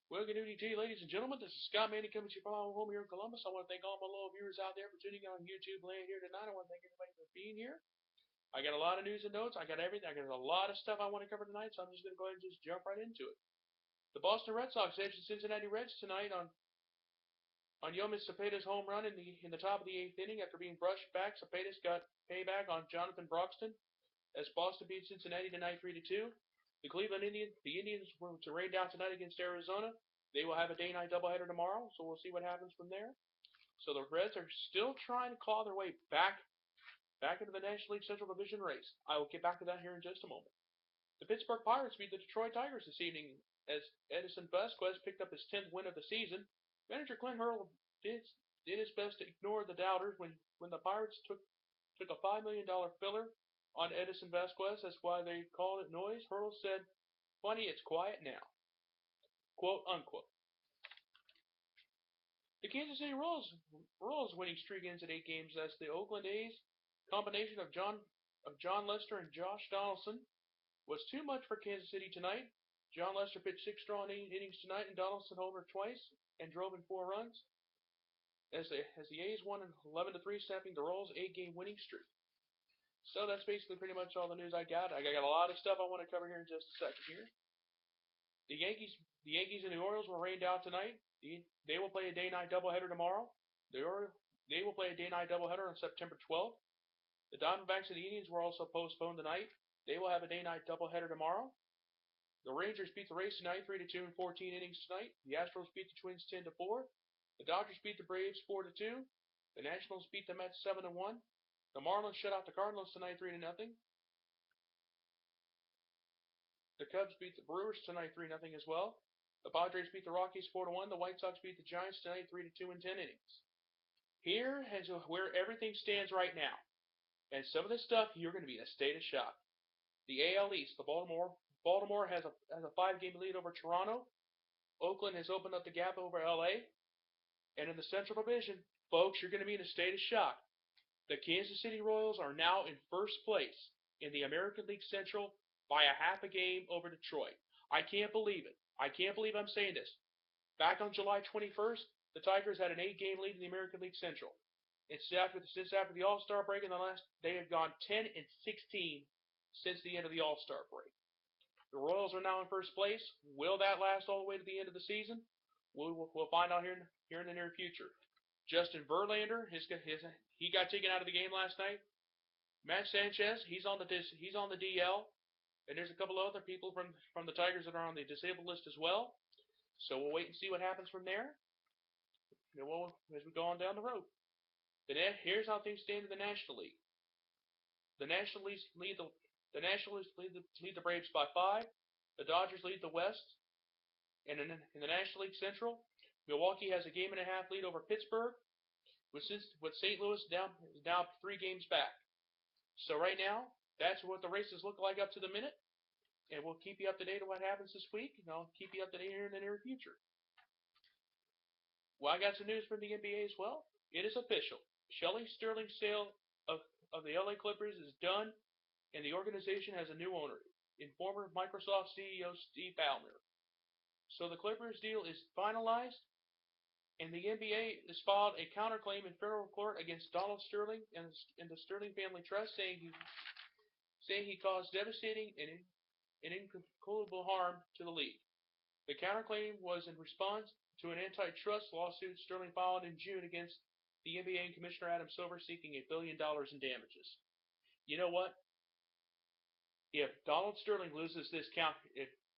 Well, good evening to you, ladies and gentlemen. This is Scott Manning coming to you from home here in Columbus. I want to thank all my loyal viewers out there for tuning in on YouTube land here tonight. I want to thank everybody for being here. I got a lot of news and notes. I got everything. I got a lot of stuff I want to cover tonight, so I'm just going to go ahead and just jump right into it. The Boston Red Sox edged the Cincinnati Reds tonight on Yomis Cepeda's home run in the top of the eighth inning after being brushed back. Cepeda's got payback on Jonathan Broxton as Boston beat Cincinnati tonight 3-2. The Indians were to rain down tonight against Arizona. They will have a day-night doubleheader tomorrow, so we'll see what happens from there. So the Reds are still trying to claw their way back into the National League Central Division race. I will get back to that here in just a moment. The Pittsburgh Pirates beat the Detroit Tigers this evening as Edison Vasquez picked up his 10th win of the season. Manager Clint Hurl did his best to ignore the doubters when the Pirates took a $5 million filler on Edison Vasquez. That's why they called it noise. Hurl said, "Funny, it's quiet now." Quote unquote. The Kansas City Royals winning streak ends at 8 games as the Oakland A's combination of John Lester and Josh Donaldson was too much for Kansas City tonight. John Lester pitched 6 strong innings tonight, and Donaldson homered twice and drove in 4 runs as the A's won 11-3, snapping the Royals' 8-game winning streak. So that's basically pretty much all the news I got. I got a lot of stuff I want to cover here in just a second here. The Yankees and the Orioles were rained out tonight. They will play a day-night doubleheader tomorrow. They will play a day-night doubleheader on September 12th. The Diamondbacks and the Indians were also postponed tonight. They will have a day-night doubleheader tomorrow. The Rangers beat the Rays tonight 3-2 in 14 innings tonight. The Astros beat the Twins 10-4. The Dodgers beat the Braves 4-2. The Nationals beat the Mets 7-1. The Marlins shut out the Cardinals tonight 3-0. The Cubs beat the Brewers tonight 3-0 as well. The Padres beat the Rockies 4-1. The White Sox beat the Giants tonight 3-2 in 10 innings. Here is where everything stands right now. And some of this stuff, you're going to be in a state of shock. The AL East, Baltimore has a 5-game lead over Toronto. Oakland has opened up the gap over LA. And in the Central Division, folks, you're going to be in a state of shock. The Kansas City Royals are now in first place in the American League Central by a half a game over Detroit. I can't believe it. I can't believe I'm saying this. Back on July 21st, the Tigers had an 8-game lead in the American League Central. And since after the All-Star break they have gone 10-16 since the end of the All-Star break. The Royals are now in first place. Will that last all the way to the end of the season? We'll find out here in the near future. Justin Verlander, he got taken out of the game last night. Matt Sanchez, he's on the DL. And there's a couple of other people from the Tigers that are on the disabled list as well. So we'll wait and see what happens from there. And as we go on down the road. Here's how things stand in the National League. The Nationals lead the Braves by 5. The Dodgers lead the West. And in the National League Central, Milwaukee has a 1.5 lead over Pittsburgh, with St. Louis now 3 games back. So right now, that's what the races look like up to the minute, and we'll keep you up to date on what happens this week, and I'll keep you up to date here in the near future. Well, I got some news from the NBA as well. It is official. Shelley Sterling's sale of the LA Clippers is done, and the organization has a new owner, in former Microsoft CEO Steve Ballmer. So the Clippers deal is finalized, and the NBA has filed a counterclaim in federal court against Donald Sterling and the Sterling Family Trust, saying he caused devastating and incalculable harm to the league. The counterclaim was in response to an antitrust lawsuit Sterling filed in June against the NBA and Commissioner Adam Silver, seeking $1 billion in damages. You know what? If Donald Sterling loses if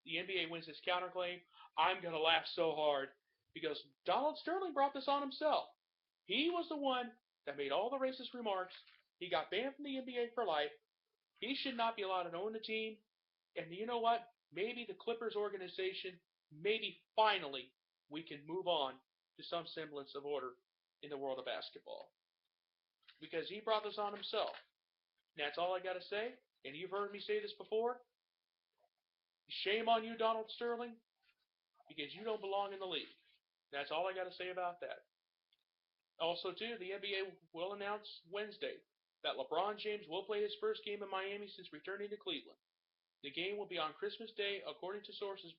the NBA wins this counterclaim, I'm going to laugh so hard because Donald Sterling brought this on himself. He was the one that made all the racist remarks. He got banned from the NBA for life. He should not be allowed to own the team. And you know what? Maybe the Clippers organization, maybe finally we can move on to some semblance of order in the world of basketball. Because he brought this on himself. And that's all I got to say. And you've heard me say this before. Shame on you, Donald Sterling, because you don't belong in the league. That's all I got to say about that. Also, too, the NBA will announce Wednesday that LeBron James will play his first game in Miami since returning to Cleveland. The game will be on Christmas Day, according to sources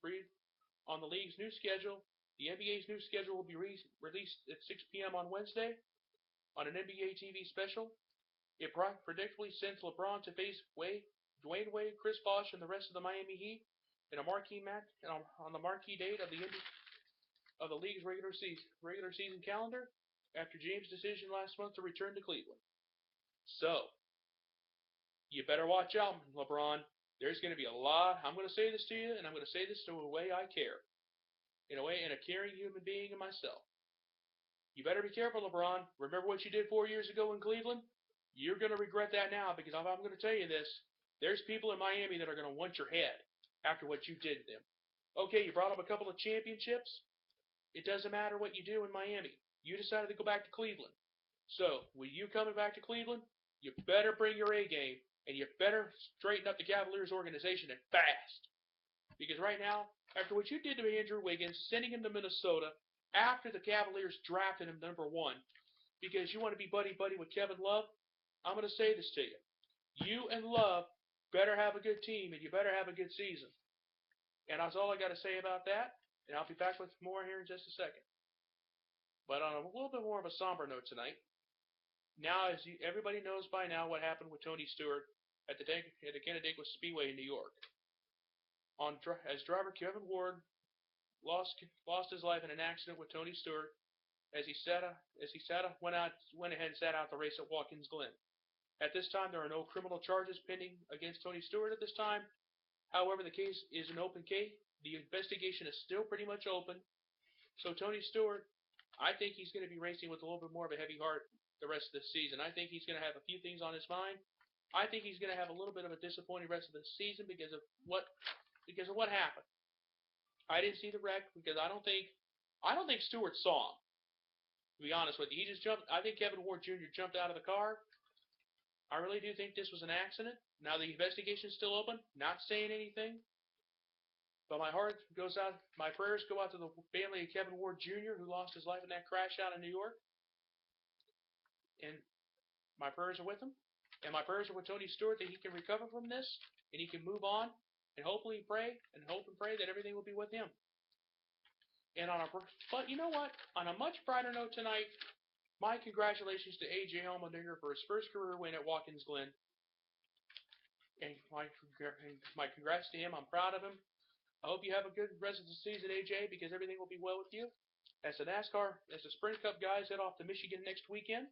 on the league's new schedule. The NBA's new schedule will be released at 6 p.m. on Wednesday on an NBA TV special. It predictably sends LeBron to face Dwayne Wade, Chris Bosh, and the rest of the Miami Heat in a marquee match on the marquee date of the league's regular season calendar after James' decision last month to return to Cleveland. So, you better watch out, LeBron. There's going to be a lot. I'm going to say this to you, and I'm going to say this to a way I care. In a caring human being in myself. You better be careful, LeBron. Remember what you did 4 years ago in Cleveland? You're going to regret that now, because I'm going to tell you this. There's people in Miami that are going to want your head after what you did to them. Okay, you brought up a couple of championships. It doesn't matter what you do in Miami. You decided to go back to Cleveland. So, when you coming back to Cleveland, you better bring your A game, and you better straighten up the Cavaliers organization and fast. Because right now, after what you did to Andrew Wiggins, sending him to Minnesota, after the Cavaliers drafted him #1, because you want to be buddy-buddy with Kevin Love, I'm going to say this to you. You and Love better have a good team, and you better have a good season. And that's all I got to say about that, and I'll be back with more here in just a second. But on a little bit more of a somber note tonight, now, everybody knows by now what happened with Tony Stewart at the Canandaigua Speedway in New York. As driver Kevin Ward lost his life in an accident with Tony Stewart as he went ahead and sat out the race at Watkins Glen. At this time, there are no criminal charges pending against Tony Stewart at this time. However, the case is an open case. The investigation is still pretty much open. So Tony Stewart, I think he's going to be racing with a little bit more of a heavy heart the rest of the season. I think he's going to have a few things on his mind. I think he's going to have a little bit of a disappointing rest of the season because of what happened. I didn't see the wreck because I don't think Stewart saw him. To be honest with you, he just jumped. I think Kevin Ward Jr. jumped out of the car. I really do think this was an accident. Now the investigation's still open. Not saying anything. But my prayers go out to the family of Kevin Ward Jr. who lost his life in that crash out in New York. And my prayers are with him. And my prayers are with Tony Stewart that he can recover from this and he can move on and hope and pray that everything will be with him. But you know what? On a much brighter note tonight, my congratulations to A.J. Allmendinger for his first career win at Watkins Glen. And my congrats to him. I'm proud of him. I hope you have a good rest of the season, A.J., because everything will be well with you. As the Sprint Cup guys head off to Michigan next weekend,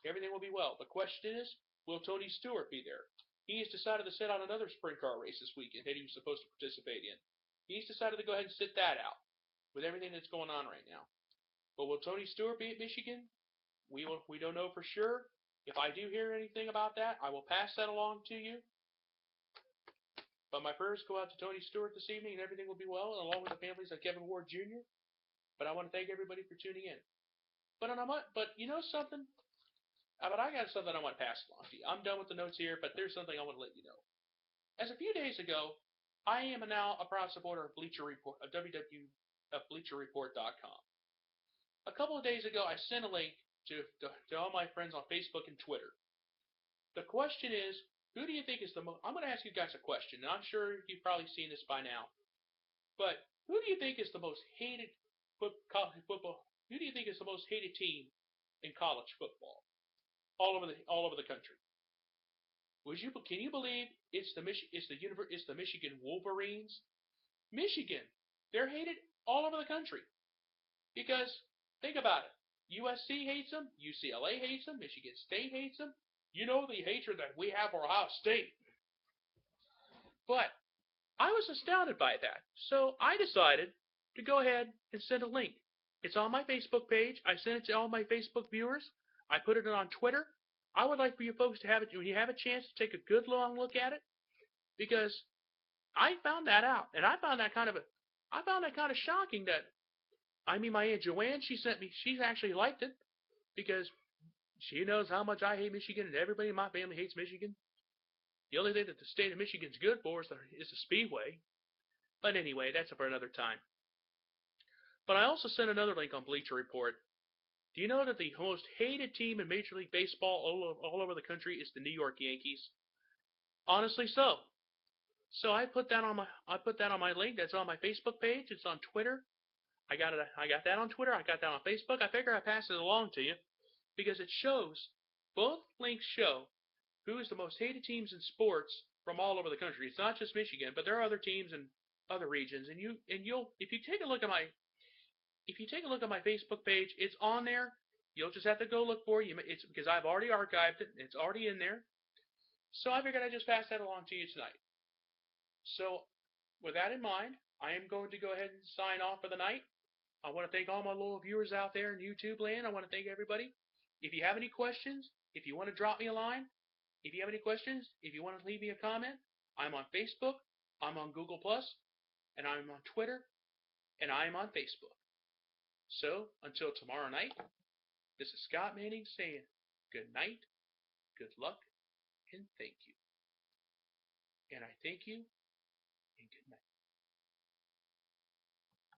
everything will be well. The question is, will Tony Stewart be there? He has decided to sit out another sprint car race this weekend that he was supposed to participate in. He's decided to go ahead and sit that out with everything that's going on right now. But will Tony Stewart be at Michigan? We don't know for sure. If I do hear anything about that, I will pass that along to you. But my prayers go out to Tony Stewart this evening, and everything will be well, along with the families of Kevin Ward Jr. But I want to thank everybody for tuning in. But you know something? But I got something I want to pass along to you. I'm done with the notes here, but there's something I want to let you know. As a few days ago, I am now a proud supporter of Bleacher Report, of BleacherReport.com. A couple of days ago, I sent a link to all my friends on Facebook and Twitter. The question is, who do you think is the most? I'm going to ask you guys a question, and I'm sure you've probably seen this by now. But who do you think is the most hated football? Who do you think is the most hated team in college football, all over the country? Can you believe it's the Michigan Wolverines? Michigan, they're hated all over the country because think about it. USC hates them, UCLA hates them, Michigan State hates them. You know the hatred that we have for Ohio State. But I was astounded by that. So I decided to go ahead and send a link. It's on my Facebook page. I sent it to all my Facebook viewers. I put it on Twitter. I would like for you folks to have it when you have a chance to take a good long look at it, because I found that out, and I found that kind of shocking. My Aunt Joanne, she's actually liked it because she knows how much I hate Michigan, and everybody in my family hates Michigan. The only thing that the state of Michigan's good for is the Speedway. But anyway, that's for another time. But I also sent another link on Bleacher Report. Do you know that the most hated team in Major League Baseball all over the country is the New York Yankees? Honestly so. So I put that on my link. That's on my Facebook page. It's on Twitter. I got that on Twitter. I got that on Facebook. I figure I pass it along to you because it shows, both links show who is the most hated teams in sports from all over the country. It's not just Michigan, but there are other teams in other regions. And you'll if you take a look at my Facebook page, it's on there. You'll just have to go look for it. It's because I've already archived it. It's already in there. So I figured I'd just pass that along to you tonight. So with that in mind, I am going to go ahead and sign off for the night. I want to thank all my loyal viewers out there in YouTube land. I want to thank everybody. If you have any questions, if you want to drop me a line, if you have any questions, if you want to leave me a comment, I'm on Facebook, I'm on Google+, and I'm on Twitter, and I'm on Facebook. So, until tomorrow night, this is Scott Manning saying good night, good luck, and thank you. And I thank you